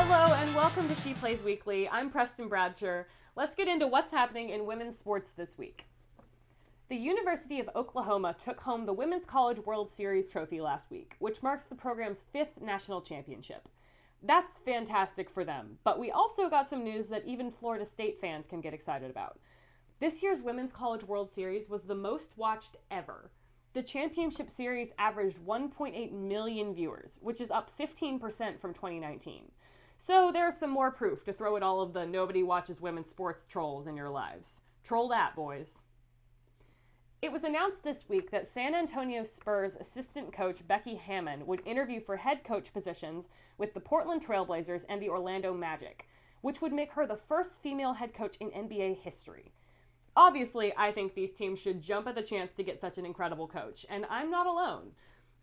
Hello and welcome to She Plays Weekly. I'm Preston Bradsher. Let's get into what's happening in women's sports this week. The University of Oklahoma took home the Women's College World Series trophy last week, which marks the program's 5th national championship. That's fantastic for them, but we also got some news that even Florida State fans can get excited about. This year's Women's College World Series was the most watched ever. The championship series averaged 1.8 million viewers, which is up 15% from 2019. So there's some more proof to throw at all of the nobody watches women's sports trolls in your lives. Troll that, boys. It was announced this week that San Antonio Spurs assistant coach Becky Hammon would interview for head coach positions with the Portland Trail Blazers and the Orlando Magic, which would make her the first female head coach in NBA history. Obviously, I think these teams should jump at the chance to get such an incredible coach, and I'm not alone.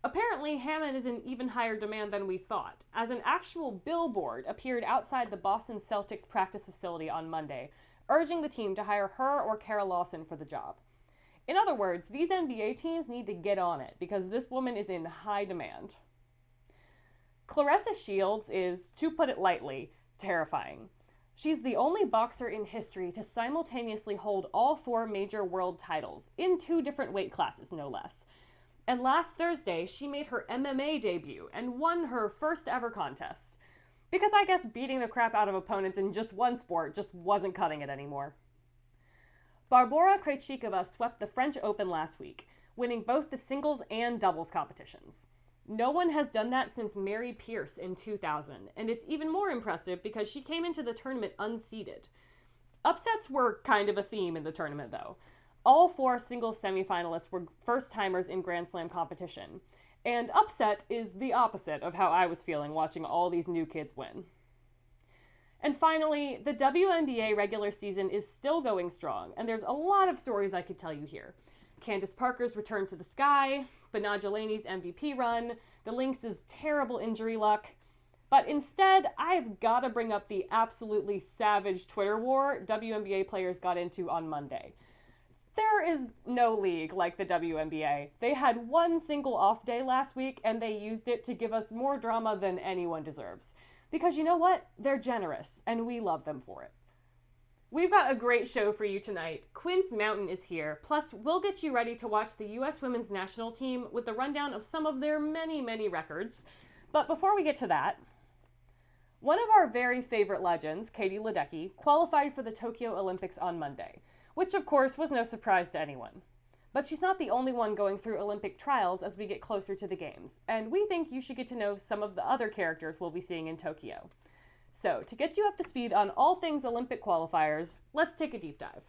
Apparently, Hammon is in even higher demand than we thought, as an actual billboard appeared outside the Boston Celtics practice facility on Monday, urging the team to hire her or Kara Lawson for the job. In other words, these NBA teams need to get on it, because this woman is in high demand. Claressa Shields is, to put it lightly, terrifying. She's the only boxer in history to simultaneously hold all 4 major world titles, in 2 different weight classes, no less. And last Thursday, she made her MMA debut and won her first ever contest. Because I guess beating the crap out of opponents in just one sport just wasn't cutting it anymore. Barbora Kreichikova swept the French Open last week, winning both the singles and doubles competitions. No one has done that since Mary Pierce in 2000, and it's even more impressive because she came into the tournament unseeded. Upsets were kind of a theme in the tournament, though. All 4 singles semifinalists were first-timers in Grand Slam competition, and upset is the opposite of how I was feeling watching all these new kids win. And finally, the WNBA regular season is still going strong, and there's a lot of stories I could tell you here. Candace Parker's return to the sky, Banaj Eleni's MVP run, the Lynx' terrible injury luck. But instead, I've got to bring up the absolutely savage Twitter war WNBA players got into on Monday. There is no league like the WNBA. They had one single off day last week, and they used it to give us more drama than anyone deserves. Because you know what? They're generous, and we love them for it. We've got a great show for you tonight. Quince Mountain is here, plus we'll get you ready to watch the U.S. women's national team with the rundown of some of their many, many records. But before we get to that, one of our very favorite legends, Katie Ledecky, qualified for the Tokyo Olympics on Monday, which of course was no surprise to anyone. But she's not the only one going through Olympic trials as we get closer to the games, and we think you should get to know some of the other characters we'll be seeing in Tokyo. So, to get you up to speed on all things Olympic qualifiers, let's take a deep dive.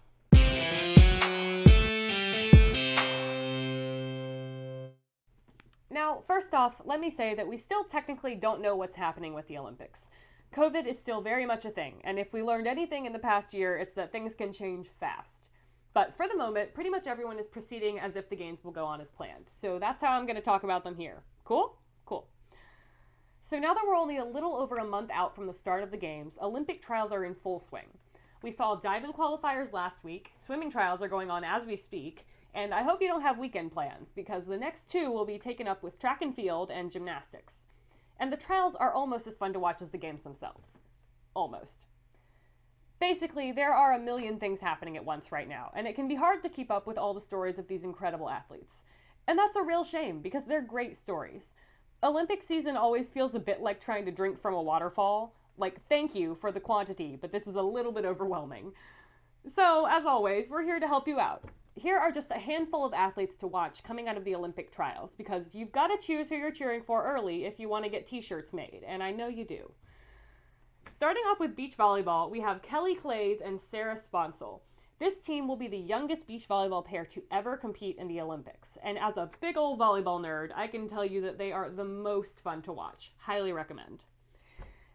Now, first off, let me say that we still technically don't know what's happening with the Olympics. COVID is still very much a thing, and if we learned anything in the past year, it's that things can change fast. But for the moment, pretty much everyone is proceeding as if the games will go on as planned. So that's how I'm going to talk about them here. Cool? Cool. So now that we're only a little over a month out from the start of the games, Olympic trials are in full swing. We saw diving qualifiers last week, swimming trials are going on as we speak, and I hope you don't have weekend plans, because the next 2 will be taken up with track and field and gymnastics. And the trials are almost as fun to watch as the games themselves. Almost. Basically, there are a million things happening at once right now, and it can be hard to keep up with all the stories of these incredible athletes. And that's a real shame, because they're great stories. Olympic season always feels a bit like trying to drink from a waterfall. Like, thank you for the quantity, but this is a little bit overwhelming. So, as always, we're here to help you out. Here are just a handful of athletes to watch coming out of the Olympic trials, because you've got to choose who you're cheering for early if you want to get t-shirts made, and I know you do. Starting off with beach volleyball, we have Kelly Clays and Sarah Sponsel. This team will be the youngest beach volleyball pair to ever compete in the Olympics. And as a big old volleyball nerd, I can tell you that they are the most fun to watch. Highly recommend.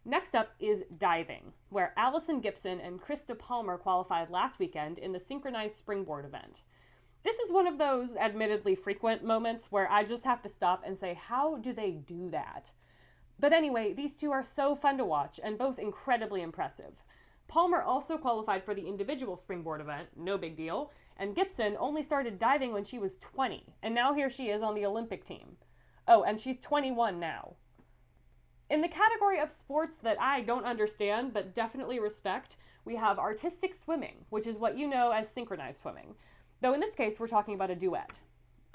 Next up is diving, where Allison Gibson and Krista Palmer qualified last weekend in the synchronized springboard event. This is one of those admittedly frequent moments where I just have to stop and say, how do they do that? But anyway, these 2 are so fun to watch and both incredibly impressive. Palmer also qualified for the individual springboard event, no big deal, and Gibson only started diving when she was 20, and now here she is on the Olympic team. Oh, and she's 21 now. In the category of sports that I don't understand but definitely respect, we have artistic swimming, which is what you know as synchronized swimming. Though in this case, we're talking about a duet.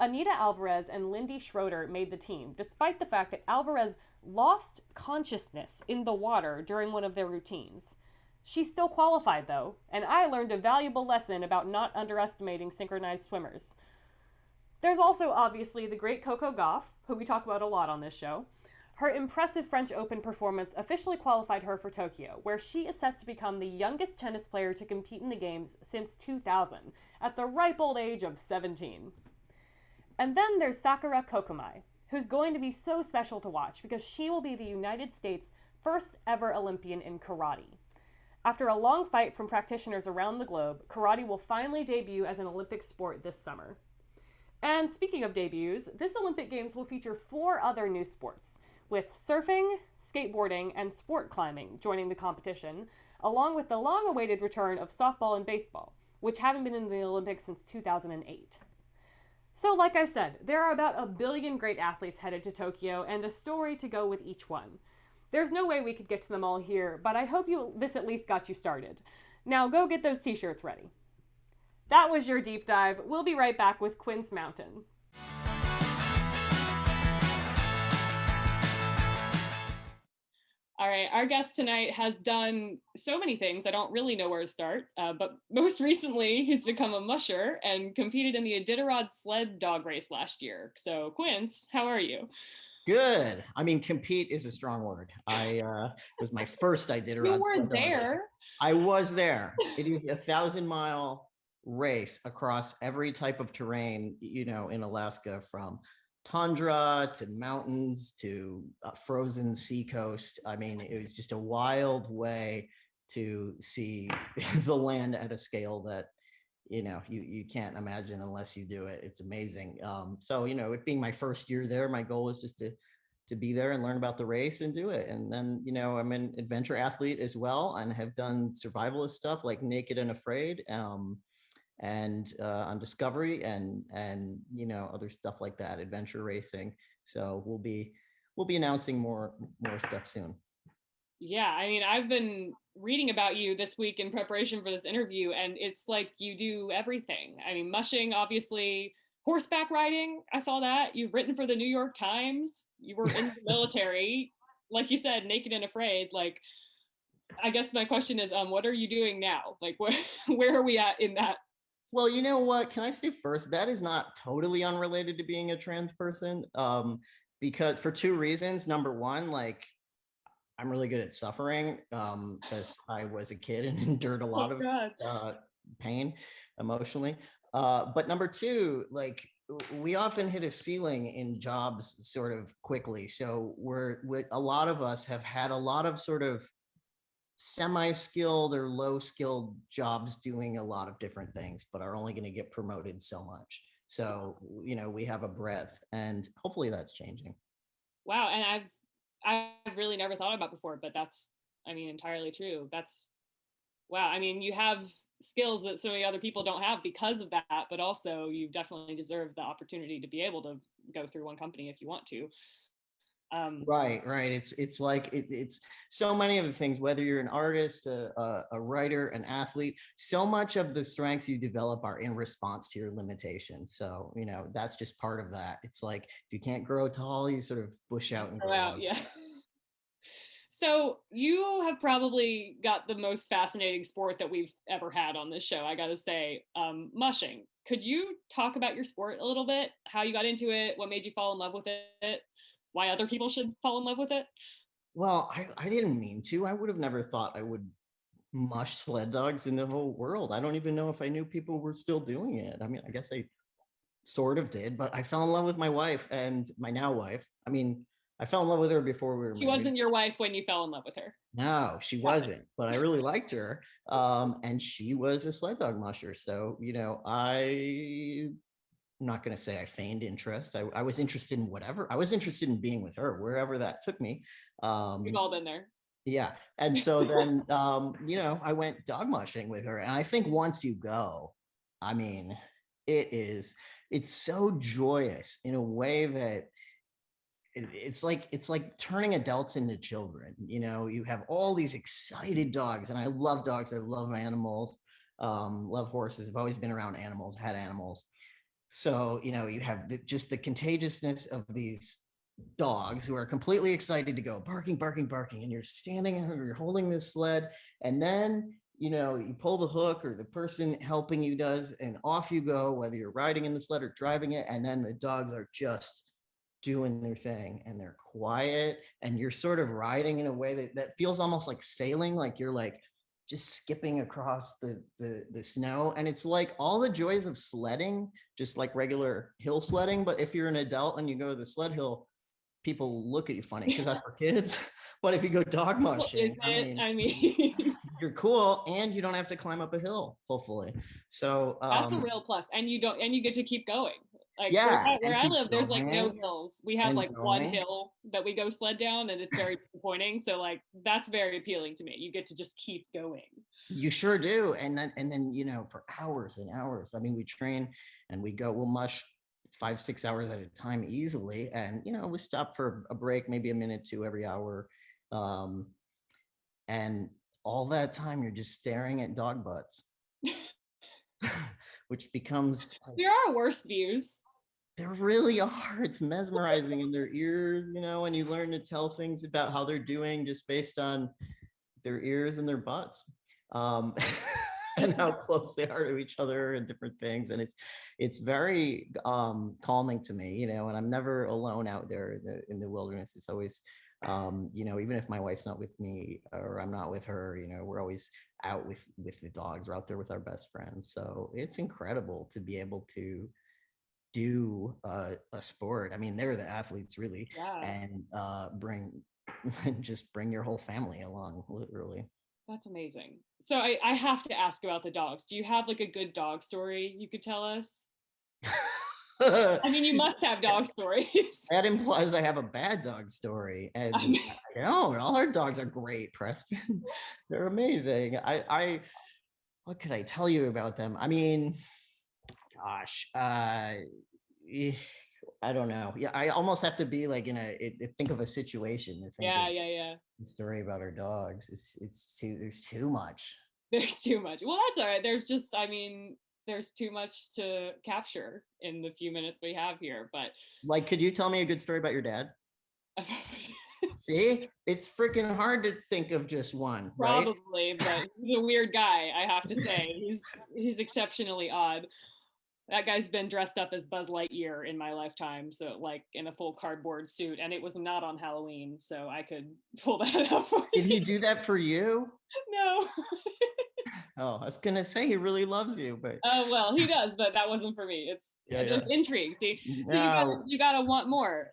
Anita Alvarez and Lindy Schroeder made the team, despite the fact that Alvarez lost consciousness in the water during one of their routines. She still qualified, though, and I learned a valuable lesson about not underestimating synchronized swimmers. There's also, obviously, the great Coco Gauff, who we talk about a lot on this show. Her impressive French Open performance officially qualified her for Tokyo, where she is set to become the youngest tennis player to compete in the Games since 2000, at the ripe old age of 17. And then there's Sakura Kokomai, who's going to be so special to watch because she will be the United States' first ever Olympian in karate. After a long fight from practitioners around the globe, karate will finally debut as an Olympic sport this summer. And speaking of debuts, this Olympic Games will feature 4 other new sports, with surfing, skateboarding, and sport climbing joining the competition, along with the long-awaited return of softball and baseball, which haven't been in the Olympics since 2008. So like I said, there are about 1 billion great athletes headed to Tokyo and a story to go with each one. There's no way we could get to them all here, but I hope this at least got you started. Now go get those t-shirts ready. That was your deep dive. We'll be right back with Quince Mountain. All right, our guest tonight has done so many things, I don't really know where to start, but most recently he's become a musher and competed in the Iditarod sled dog race last year. So Quince, how are you? Good. I mean, compete is a strong word. I was my first Iditarod. You were there. I was there. It is a 1,000-mile race across every type of terrain, in Alaska, from tundra to mountains to frozen seacoast. I mean, it was just a wild way to see the land at a scale that you can't imagine unless you do it. It's amazing. So it being my first year there, my goal was just to be there and learn about the race and do it. And then I'm an adventure athlete as well and have done survivalist stuff like Naked and Afraid, and on Discovery and other stuff like that, adventure racing. So we'll be announcing more stuff soon. Yeah, I mean, I've been reading about you this week in preparation for this interview, and it's like you do everything. I mean, mushing, obviously, horseback riding, I saw that. You've written for the New York Times. You were in the military. Like you said, Naked and Afraid. Like, I guess my question is, what are you doing now? Like, where are we at in that? Well, you know what? Can I say first, that is not totally unrelated to being a trans person, because for 2 reasons. Number one, like, I'm really good at suffering because I was a kid and endured a lot of pain emotionally. But number 2, like, we often hit a ceiling in jobs sort of quickly. So a lot of us have had a lot of sort of semi-skilled or low-skilled jobs doing a lot of different things, but are only going to get promoted so much. So, we have a breadth, and hopefully that's changing. Wow. And I've really never thought about before, but that's, I mean, entirely true. That's, wow. I mean, you have skills that so many other people don't have because of that, but also you definitely deserve the opportunity to be able to go through one company if you want to. Right. It's like it's so many of the things, whether you're an artist, a writer, an athlete, so much of the strengths you develop are in response to your limitations. So, that's just part of that. It's like, if you can't grow tall, you sort of bush out and grow out. Yeah. So you have probably got the most fascinating sport that we've ever had on this show, I gotta say, mushing. Could you talk about your sport a little bit? How you got into it? What made you fall in love with it? Why other people should fall in love with it? Well, I didn't mean to. I would have never thought I would mush sled dogs in the whole world. I don't even know if I knew people were still doing it. I mean, I guess I sort of did, but I fell in love with my wife, and my now wife. I mean, I fell in love with her before we were married. She wasn't your wife when you fell in love with her. No, she wasn't, but I really liked her. And she was a sled dog musher. So, I'm not going to say I feigned interest. I was interested in whatever. I was interested in being with her, wherever that took me. We've all been there. Yeah. And so then, I went dog mushing with her. And I think once you go, I mean, it's so joyous in a way that it's like turning adults into children. You have all these excited dogs, and I love dogs. I love animals. Love horses. I've always been around animals, had animals. So, you have just the contagiousness of these dogs who are completely excited to go, barking, barking, barking, and you're standing and you're holding this sled, and then you pull the hook, or the person helping you does, and off you go, whether you're riding in the sled or driving it, and then the dogs are just doing their thing, and they're quiet, and you're sort of riding in a way that feels almost like sailing, like you're like just skipping across the snow. And it's like all the joys of sledding, just like regular hill sledding. But if you're an adult and you go to the sled hill, people look at you funny because that's for kids. But if you go dog mushing, I mean, you're cool, and you don't have to climb up a hill, hopefully. So that's a real plus. And you get to keep going. Like yeah, where I live, there's like no going hills. We have and like one going. hill that we go sled down, and it's very disappointing. So like that's very appealing to me. You get to just keep going. You sure do. And then for hours and hours. I mean, we train and we'll mush 5-6 hours at a time easily. And we stop for a break, maybe a minute, two every hour. And all that time you're just staring at dog butts, which becomes There are worse views. there really are. It's mesmerizing in their ears, and you learn to tell things about how they're doing just based on their ears and their butts. And how close they are to each other and different things. And it's very calming to me, and I'm never alone out there in the wilderness. It's always, even if my wife's not with me or I'm not with her, we're always out with the dogs. We're out there with our best friends. So it's incredible to be able to do a sport. I mean, they're the athletes really, and bring your whole family along, literally. That's amazing. So I have to ask about the dogs. Do you have like a good dog story you could tell us? I mean, you must have dog stories. That implies I have a bad dog story, and I don't. All our dogs are great, Preston. They're amazing. What could I tell you about them? I mean, gosh, I don't know. Yeah, I almost have to be like think of a situation to think of the story about our dogs. There's too much. There's too much. Well, that's all right. There's too much to capture in the few minutes we have here. But like, could you tell me a good story about your dad? See, it's freaking hard to think of just one. Probably, but he's a weird guy, I have to say. He's exceptionally odd. That guy's been dressed up as Buzz Lightyear in my lifetime, so like in a full cardboard suit, and it was not on Halloween, so I could pull that out for you. Did he do that for you? No. Oh, I was gonna say he really loves you, but oh well, he does, but that wasn't for me. There's intrigue. See, so you gotta want more.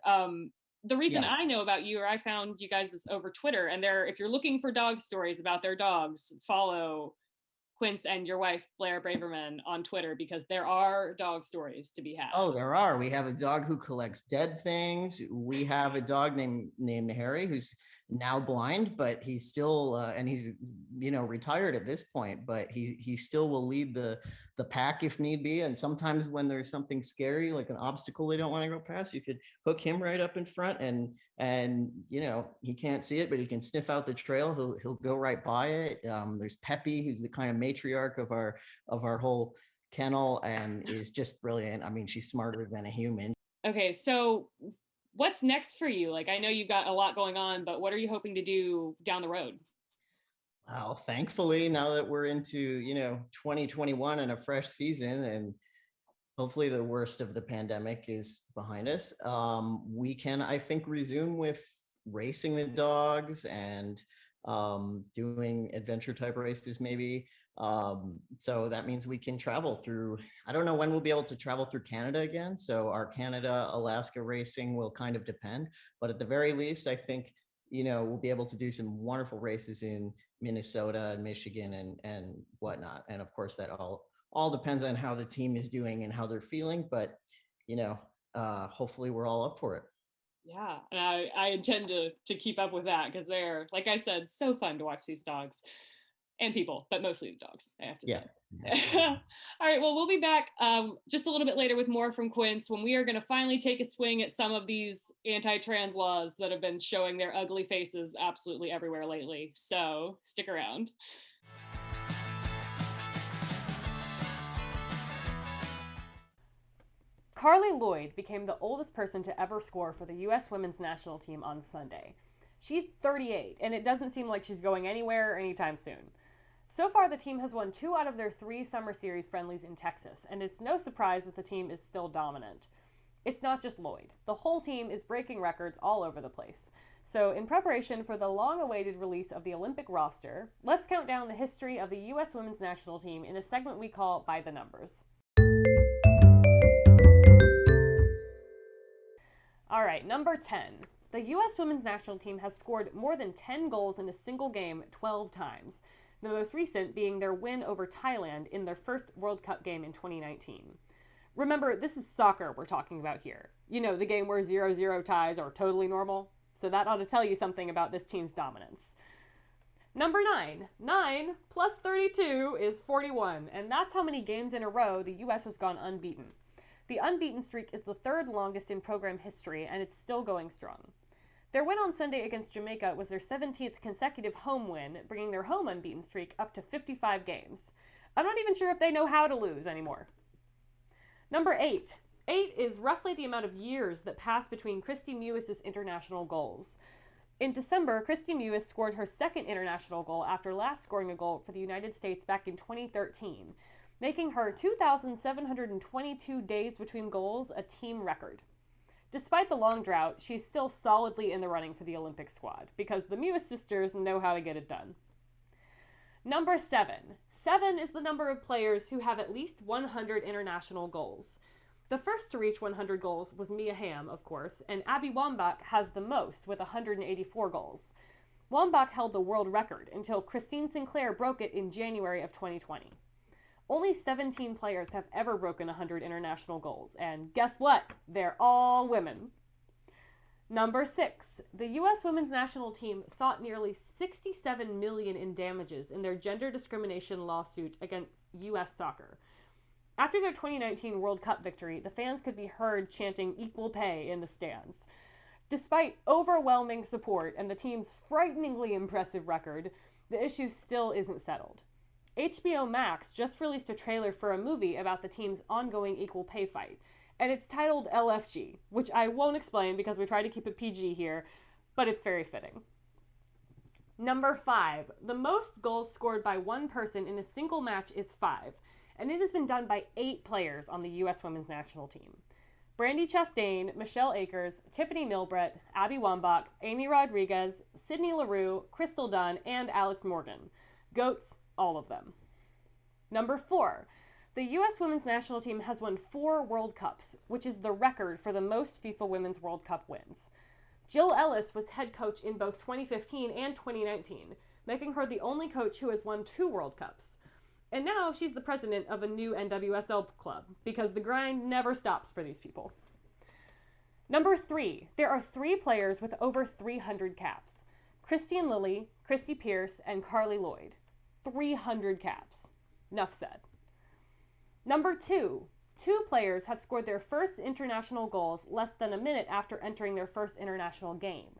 The reason I know about you, or I found you guys, is over Twitter, and if you're looking for dog stories about their dogs, follow Quince and your wife Blair Braverman on Twitter, because there are dog stories to be had. Oh, there are. We have a dog who collects dead things. We have a dog named Harry, who's now blind, but he's still and he's retired at this point, but he still will lead the pack if need be. And sometimes when there's something scary, like an obstacle they don't want to go past, you could hook him right up in front, and he can't see it, but he can sniff out the trail. He'll go right by it. There's Peppy, who's the kind of matriarch of our whole kennel, and is just brilliant. I mean, she's smarter than a human. Okay, so what's next for you? Like, I know you've got a lot going on, but what are you hoping to do down the road? Well, thankfully, now that we're into 2021 and a fresh season, and hopefully the worst of the pandemic is behind us, we can, I think, resume with racing the dogs and doing adventure type races maybe. So that means we can travel through, I don't know when we'll be able to travel through Canada again. So our Canada, Alaska racing will kind of depend, but at the very least, I think, we'll be able to do some wonderful races in Minnesota and Michigan and whatnot. And of course that all depends on how the team is doing and how they're feeling, but hopefully we're all up for it. Yeah, and I intend to keep up with that, because they're, like I said, so fun to watch these dogs. and people, but mostly the dogs, I have to Yeah. say. All right, well, we'll be back just a little bit later with more from Quince when we are going to finally take a swing at some of these anti-trans laws that have been showing their ugly faces absolutely everywhere lately. So stick around. Carly Lloyd became the oldest person to ever score for the U.S. women's national team on Sunday. She's 38, and it doesn't seem like she's going anywhere anytime soon. So far, the team has won 2 out of their 3 summer series friendlies in Texas, and it's no surprise that the team is still dominant. It's not just Lloyd. The whole team is breaking records all over the place. So, in preparation for the long-awaited release of the Olympic roster, let's count down the history of the U.S. women's national team in a segment we call By the Numbers. All right, number 10. The U.S. women's national team has scored more than 10 goals in a single game 12 times, the most recent being their win over Thailand in their first World Cup game in 2019. Remember, this is soccer we're talking about here. You know, the game where 0-0 ties are totally normal. So that ought to tell you something about this team's dominance. Number 9. 9 plus 32 is 41, and that's how many games in a row the U.S. has gone unbeaten. The unbeaten streak is the 3rd longest in program history, and it's still going strong. Their win on Sunday against Jamaica was their 17th consecutive home win, bringing their home unbeaten streak up to 55 games. I'm not even sure if they know how to lose anymore. Number 8. 8 is roughly the amount of years that pass between Kristie Mewis's international goals. In December, Kristie Mewis scored her 2nd international goal after last scoring a goal for the United States back in 2013, making her 2,722 days between goals a team record. Despite the long drought, she's still solidly in the running for the Olympic squad, because the Mewis sisters know how to get it done. Number 7. 7 is the number of players who have at least 100 international goals. The first to reach 100 goals was Mia Hamm, of course, and Abby Wambach has the most with 184 goals. Wambach held the world record until Christine Sinclair broke it in January of 2020. Only 17 players have ever broken 100 international goals, and guess what? They're all women. Number 6. The U.S. women's national team sought nearly $67 million in damages in their gender discrimination lawsuit against U.S. soccer. After their 2019 World Cup victory, the fans could be heard chanting equal pay in the stands. Despite overwhelming support and the team's frighteningly impressive record, the issue still isn't settled. HBO Max just released a trailer for a movie about the team's ongoing equal pay fight, and it's titled LFG, which I won't explain because we try to keep it PG here, but it's very fitting. Number 5. The most goals scored by one person in a single match is 5, and it has been done by 8 players on the U.S. women's national team. Brandi Chastain, Michelle Akers, Tiffany Milbrett, Abby Wambach, Amy Rodriguez, Sydney Leroux, Crystal Dunn, and Alex Morgan. GOATs, all of them. Number 4. The U.S. women's national team has won 4 World Cups, which is the record for the most FIFA Women's World Cup wins. Jill Ellis was head coach in both 2015 and 2019, making her the only coach who has won 2 World Cups. And now she's the president of a new NWSL club, because the grind never stops for these people. Number 3. There are 3 players with over 300 caps. Christian Lilly, Christy Pierce, and Carly Lloyd. 300 caps. Nuff said. Number 2. 2 players have scored their first international goals less than a minute after entering their first international game.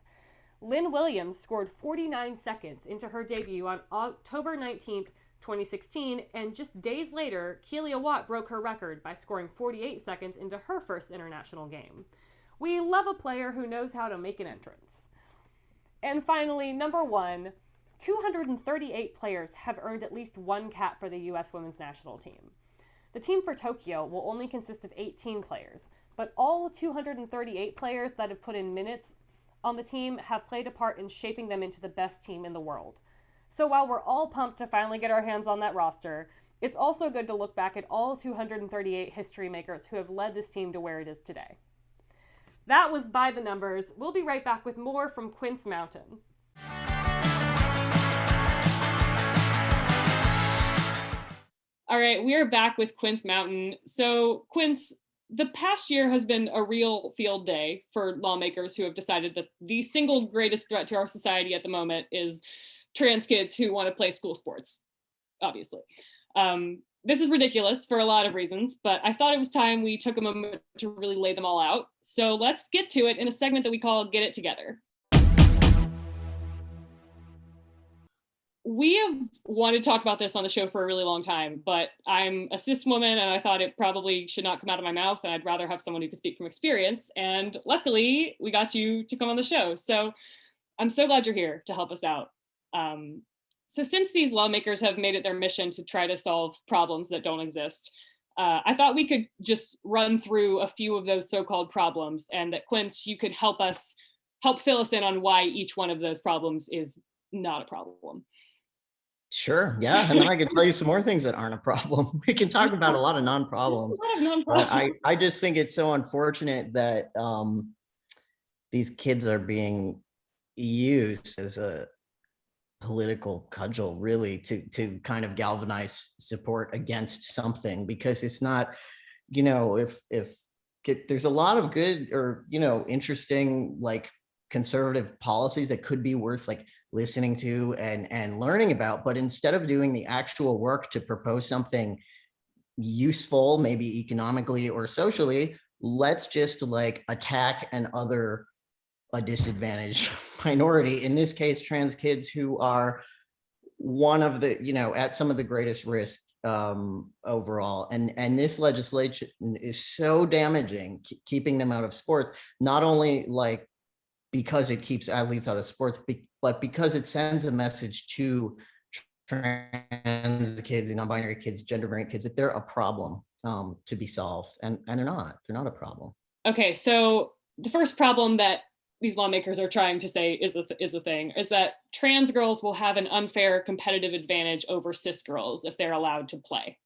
Lynn Williams scored 49 seconds into her debut on October 19th, 2016, and just days later, Kealia Watt broke her record by scoring 48 seconds into her first international game. We love a player who knows how to make an entrance. And finally, number 1, 238 players have earned at least 1 cap for the U.S. women's national team. The team for Tokyo will only consist of 18 players, but all 238 players that have put in minutes on the team have played a part in shaping them into the best team in the world. So while we're all pumped to finally get our hands on that roster, it's also good to look back at all 238 history makers who have led this team to where it is today. That was By the Numbers. We'll be right back with more from Quince Mountain. All right, we are back with Quince Mountain. So, Quince, the past year has been a real field day for lawmakers who have decided that the single greatest threat to our society at the moment is trans kids who want to play school sports. obviously. This is ridiculous for a lot of reasons, but I thought it was time we took a moment to really lay them all out. So let's get to it in a segment that we call Get It Together. We have wanted to talk about this on the show for a really long time, but I'm a cis woman and I thought it probably should not come out of my mouth, and I'd rather have someone who can speak from experience. And luckily, we got you to come on the show. So I'm so glad you're here to help us out. So since these lawmakers have made it their mission to try to solve problems that don't exist, I thought we could just run through a few of those so-called problems, and that Quince, you could help fill us in on why each one of those problems is not a problem. Sure. Yeah. And then I can tell you some more things that aren't a problem. We can talk about a lot of non-problems. But I just think it's so unfortunate that these kids are being used as a political cudgel, really, to kind of galvanize support against something, because it's not, if there's a lot of good or, interesting, like, conservative policies that could be worth like listening to and learning about, but instead of doing the actual work to propose something useful, maybe economically or socially, let's just like attack a disadvantaged minority, in this case trans kids, who are one of the, at some of the greatest risk overall. And this legislation is so damaging, keeping them out of sports, not only like because it keeps athletes out of sports, but because it sends a message to trans kids and non-binary kids, gender variant kids, that they're a problem to be solved. And they're not a problem. Okay, so the first problem that these lawmakers are trying to say is that trans girls will have an unfair competitive advantage over cis girls if they're allowed to play.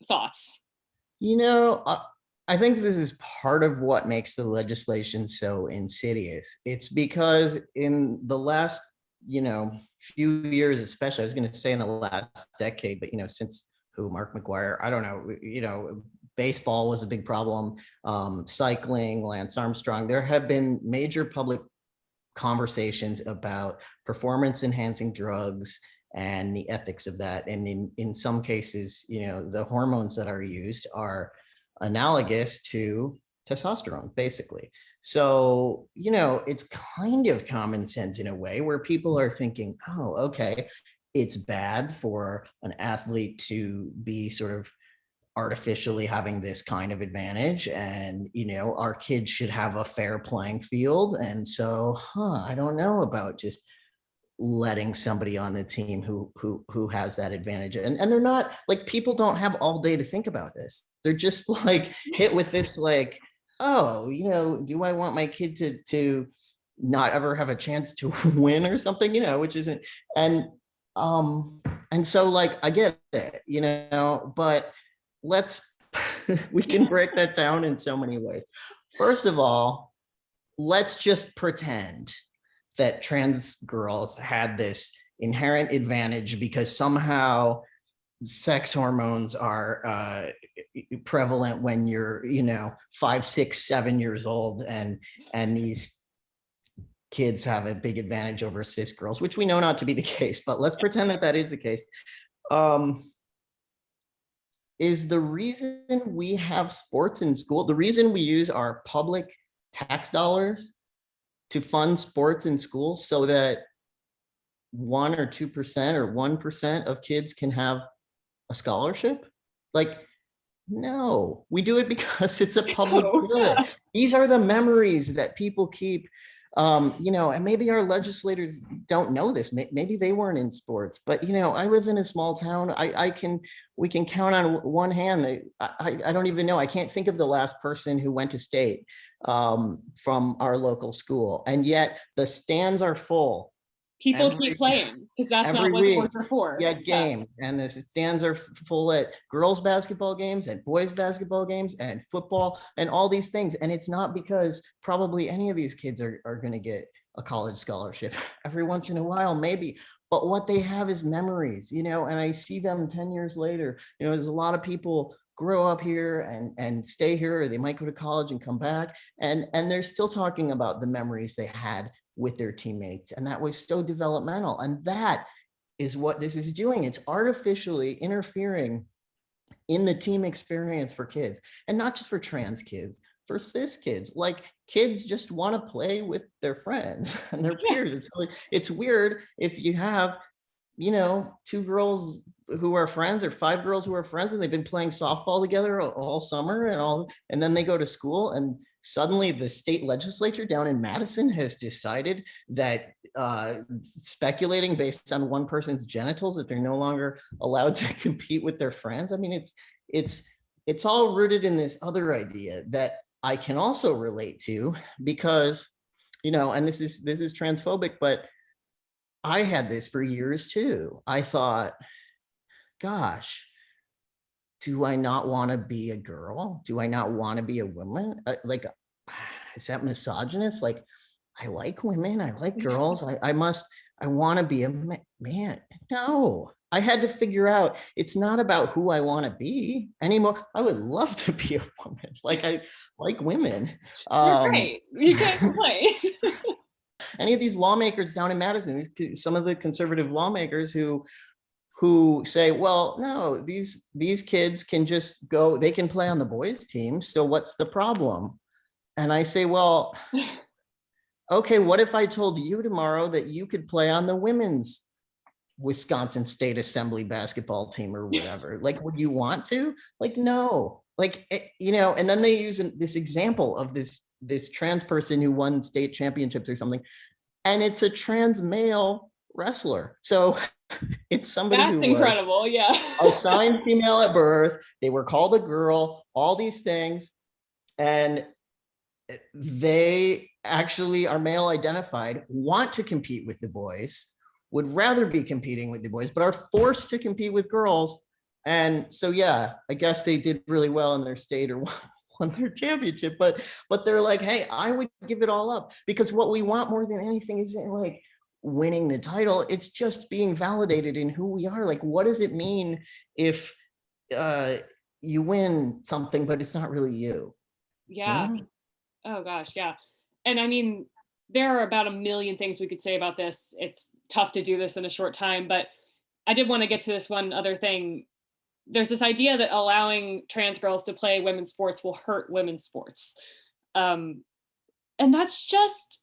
Thoughts? I think this is part of what makes the legislation so insidious. It's because in the last, few years, especially, I was going to say in the last decade, but, since Mark McGuire, I don't know, baseball was a big problem, cycling, Lance Armstrong, there have been major public conversations about performance enhancing drugs and the ethics of that. And in some cases, the hormones that are used are analogous to testosterone, basically. So, it's kind of common sense in a way, where people are thinking, oh, okay, it's bad for an athlete to be sort of artificially having this kind of advantage, and our kids should have a fair playing field. And so I don't know about just letting somebody on the team who has that advantage. And they're not like, people don't have all day to think about this. They're just like hit with this, like, oh, do I want my kid to not ever have a chance to win or something, which isn't, and so, like, I get it, but we can break that down in so many ways. First of all, let's just pretend that trans girls had this inherent advantage because somehow sex hormones are prevalent when you're 5, 6, 7 years old, and these kids have a big advantage over cis girls, which we know not to be the case, but let's pretend that is the case. Is the reason we have sports in school, the reason we use our public tax dollars to fund sports in schools, so that 1 or 2% or 1% of kids can have a scholarship? Like, no, we do it because it's a public good. These are the memories that people keep, and maybe our legislators don't know this. Maybe they weren't in sports, but I live in a small town. We can count on one hand. I don't even know. I can't think of the last person who went to state from our local school, and yet the stands are full. People keep playing because that's not what sports are for. Yeah, games, and the stands are full at girls' basketball games and boys' basketball games and football and all these things. And it's not because probably any of these kids are going to get a college scholarship. Every once in a while, maybe. But what they have is memories, and I see them 10 years later. There's a lot of people grow up here and stay here, or they might go to college and come back, and they're still talking about the memories they had with their teammates. And that was so developmental. And that is what this is doing. It's artificially interfering in the team experience for kids, and not just for trans kids, for cis kids. Like, kids just want to play with their friends and their peers. It's weird if you have, you know, 2 girls who are friends or 5 girls who are friends and they've been playing softball together all summer and then they go to school and suddenly the state legislature down in Madison has decided that speculating based on one person's genitals, that they're no longer allowed to compete with their friends. I mean, it's all rooted in this other idea that I can also relate to, because, you know, and this is transphobic, but I had this for years too. I thought, gosh, do I not want to be a girl? Do I not want to be a woman? Like, is that misogynist? Like, I like women, I like girls. I want to be a man. No, I had to figure out it's not about who I want to be anymore. I would love to be a woman. Like, I like women. You're great. You can't complain. Any of these lawmakers down in Madison, some of the conservative lawmakers who say, well, no, these kids can just go, they can play on the boys team. So what's the problem? And I say, well, okay, what if I told you tomorrow that you could play on the women's Wisconsin State Assembly basketball team or whatever? Like, would you want to? Like, no. Like, you know, and then they use this example of this trans person who won state championships or something, and it's a trans male wrestler. So it's somebody That's who incredible. was Yeah. assigned female at birth. They were called a girl, all these things. And they actually are male identified, want to compete with the boys, would rather be competing with the boys, but are forced to compete with girls. And so, yeah, I guess they did really well in their state or won their championship, but they're like, hey, I would give it all up, because what we want more than anything isn't like winning the title. It's just being validated in who we are. Like, what does it mean if you win something, but it's not really you? Yeah. You know? Oh gosh, yeah. And I mean, there are about a million things we could say about this. It's tough to do this in a short time, but I did want to get to this one other thing. There's this idea that allowing trans girls to play women's sports will hurt women's sports. And that's just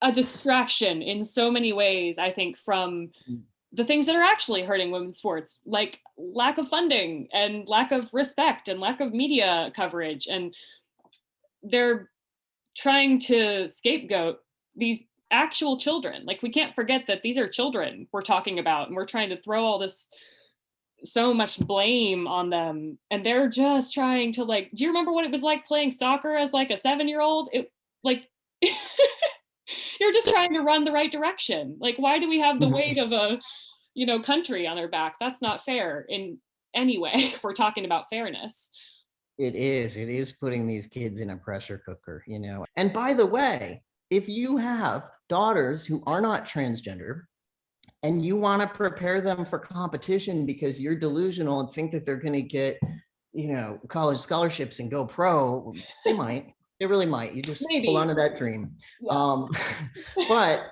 a distraction in so many ways, I think, from the things that are actually hurting women's sports, like lack of funding and lack of respect and lack of media coverage. And they're trying to scapegoat these actual children. Like, we can't forget that these are children we're talking about, and we're trying to throw all this, so much blame on them. And they're just trying to, like, do you remember what it was like playing soccer as like a 7-year-old? It, like, you're just trying to run the right direction. Like, why do we have the weight of a, you know, country on our back? That's not fair in any way if we're talking about fairness. It is putting these kids in a pressure cooker, you know. And by the way, if you have daughters who are not transgender and you want to prepare them for competition because you're delusional and think that they're going to get, you know, college scholarships and go pro, they might. They really might. You just hold on to that dream. Yeah. But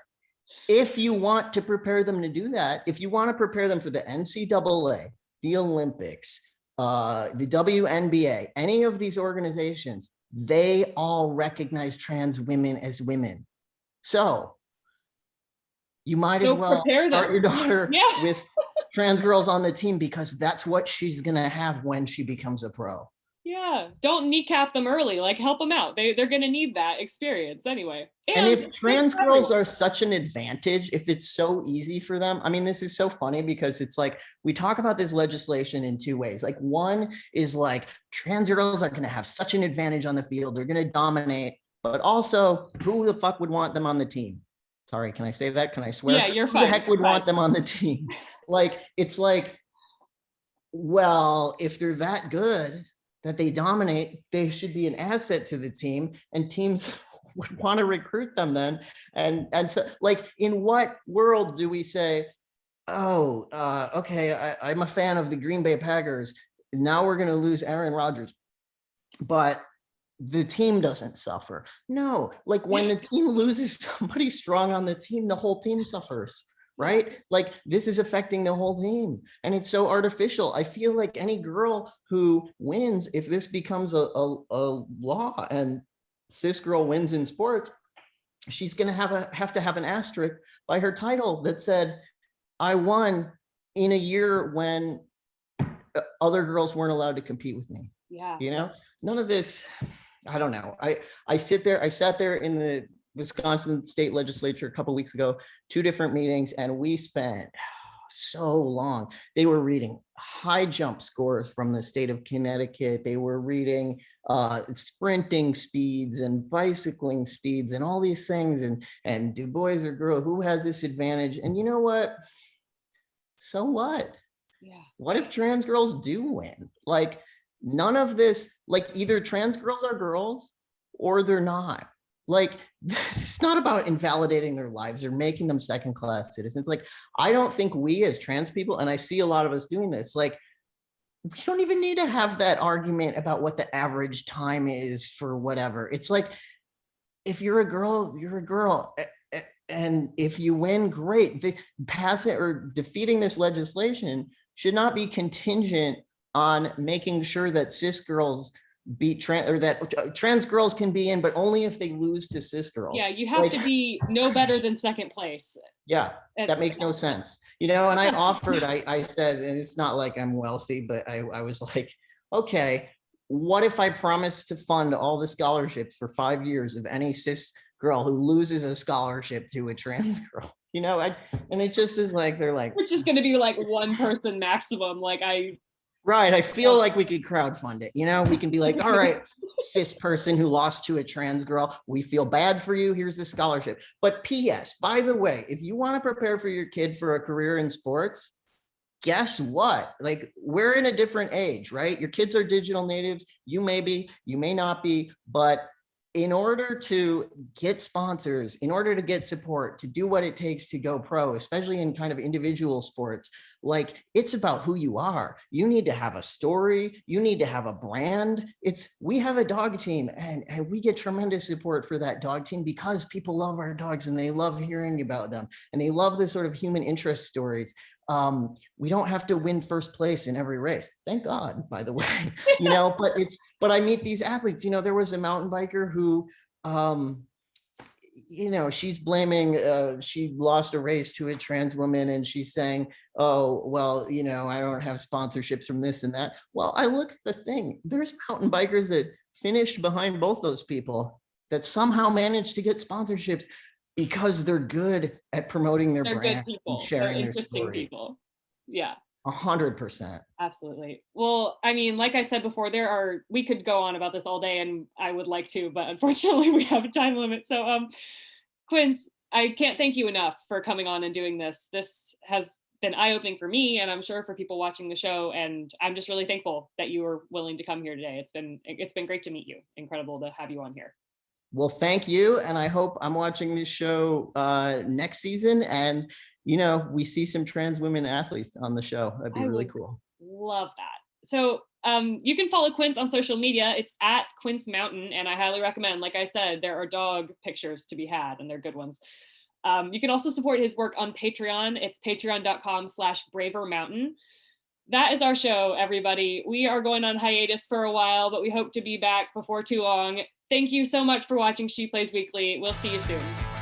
if you want to prepare them to do that, if you want to prepare them for the NCAA, the Olympics, the WNBA, any of these organizations, they all recognize trans women as women. So you might as well start your daughter with trans girls on the team, because that's what she's going to have when she becomes a pro. Yeah, don't kneecap them early, like help them out. They're going to need that experience anyway. And if trans girls are such an advantage, if it's so easy for them, I mean, this is so funny because it's like, we talk about this legislation in 2 ways. Like, one is like, trans girls are going to have such an advantage on the field. They're going to dominate, but also who the fuck would want them on the team? Sorry, can I say that? Can I swear? Yeah, you're fine. Who the heck would want them on the team? Like, it's like, well, if they're that good that they dominate, they should be an asset to the team, and teams would want to recruit them then. And so, like, in what world do we say, oh, okay, I'm a fan of the Green Bay Packers, now we're going to lose Aaron Rodgers, but the team doesn't suffer? No, like, when the team loses somebody strong on the team, the whole team suffers. right? Like this is affecting the whole team and it's so artificial. I feel like any girl who wins, if this becomes a law and cis girl wins in sports, she's going to have to have an asterisk by her title that said, I won in a year when other girls weren't allowed to compete with me. Yeah. You know, none of this, I don't know. I sat there in the Wisconsin state legislature a couple of weeks ago, 2 different meetings, and we spent so long. They were reading high jump scores from the state of Connecticut. They were reading sprinting speeds and bicycling speeds and all these things. And do boys or girls, who has this advantage? And you know what? So what? Yeah. What if trans girls do win? Like none of this, like either trans girls are girls or they're not. Like this is not about invalidating their lives or making them second-class citizens. Like I don't think we as trans people, and I see a lot of us doing this, like we don't even need to have that argument about what the average time is for whatever. It's like if you're a girl, you're a girl. And if you win, great. The passing or defeating this legislation should not be contingent on making sure that cis girls beat trans, or that trans girls can be in, but only if they lose to cis girls. Yeah, you have to be no better than second place. Yeah, that makes no sense. You know, and I offered, I said, and it's not like I'm wealthy, but I was like, okay, what if I promise to fund all the scholarships for 5 years of any cis girl who loses a scholarship to a trans girl? You know, and it just is like, they're like, which is going to be like one person maximum. Right. I feel like we could crowdfund it. You know, we can be like, all right, cis person who lost to a trans girl, we feel bad for you. Here's the scholarship. But P.S., by the way, if you want to prepare for your kid for a career in sports, guess what? Like we're in a different age, right? Your kids are digital natives. You may be, you may not be, but in order to get sponsors, in order to get support, to do what it takes to go pro, especially in kind of individual sports, like it's about who you are. You need to have a story. You need to have a brand. We have a dog team and we get tremendous support for that dog team because people love our dogs and they love hearing about them and they love the sort of human interest stories. We don't have to win first place in every race. Thank God, by the way, you know, but I meet these athletes, you know, there was a mountain biker who, you know, she's blaming, she lost a race to a trans woman and she's saying, oh, well, you know, I don't have sponsorships from this and that. Well, I look at the thing, there's mountain bikers that finished behind both those people that somehow managed to get sponsorships because they're good at promoting their brand and sharing their stories. People. Yeah. 100%. Absolutely. Well, I mean, like I said before, we could go on about this all day and I would like to, but unfortunately we have a time limit. So Quince, I can't thank you enough for coming on and doing this. This has been eye-opening for me and I'm sure for people watching the show. And I'm just really thankful that you were willing to come here today. It's been great to meet you. Incredible to have you on here. Well, thank you. And I hope I'm watching this show next season. And, you know, we see some trans women athletes on the show. That'd be really cool. Love that. So you can follow Quince on social media. It's at Quince Mountain. And I highly recommend, like I said, there are dog pictures to be had and they're good ones. You can also support his work on Patreon. It's patreon.com/bravermountain. That is our show, everybody. We are going on hiatus for a while, but we hope to be back before too long. Thank you so much for watching She Plays Weekly. We'll see you soon.